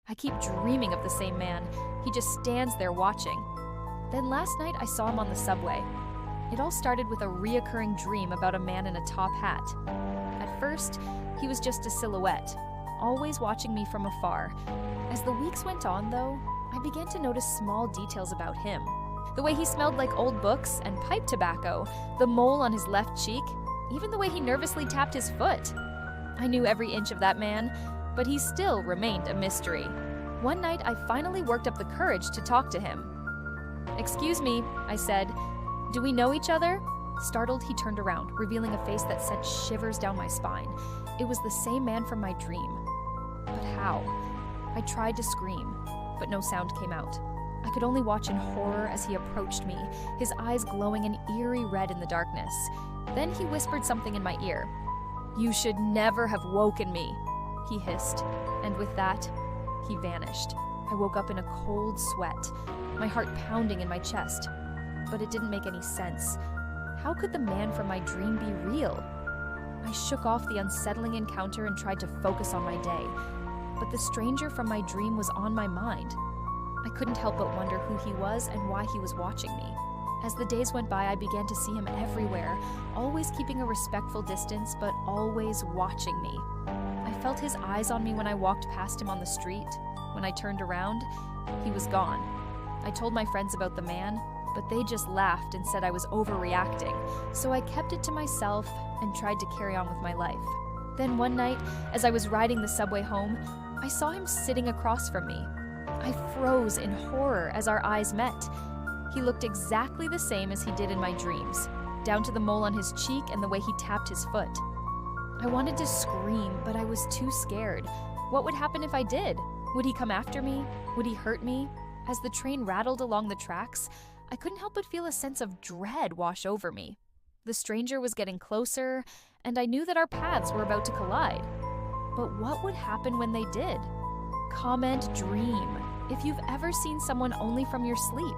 I keep dreaming of the same man. He just stands there watching. Then last night I saw him on the subway. It all started with a reoccurring dream about a man in a top hat. At first, he was just a silhouette, always watching me from afar. As the weeks went on, though, I began to notice small details about him. The way he smelled like old books and pipe tobacco, the mole on his left cheek, even the way he nervously tapped his foot. I knew every inch of that man, but he still remained a mystery. One night, I finally worked up the courage to talk to him. "Excuse me," I said. "Do we know each other?" Startled, he turned around, revealing a face that sent shivers down my spine. It was the same man from my dream. But how? I tried to scream, but no sound came out. I could only watch in horror as he approached me, his eyes glowing an eerie red in the darkness. Then he whispered something in my ear. "You should never have woken me," he hissed, and with that, he vanished. I woke up in a cold sweat, my heart pounding in my chest. But it didn't make any sense. How could the man from my dream be real? I shook off the unsettling encounter and tried to focus on my day. But the stranger from my dream was on my mind. I couldn't help but wonder who he was and why he was watching me. As the days went by, I began to see him everywhere, always keeping a respectful distance, but always watching me. I felt his eyes on me when I walked past him on the street. When I turned around, he was gone. I told my friends about the man, but they just laughed and said I was overreacting, so I kept it to myself and tried to carry on with my life. Then one night, as I was riding the subway home, I saw him sitting across from me. I froze in horror as our eyes met. He looked exactly the same as he did in my dreams, down to the mole on his cheek and the way he tapped his foot. I wanted to scream, but I was too scared. What would happen if I did? Would he come after me? Would he hurt me? As the train rattled along the tracks, I couldn't help but feel a sense of dread wash over me. The stranger was getting closer, and I knew that our paths were about to collide. But what would happen when they did? Comment dream if you've ever seen someone only from your sleep.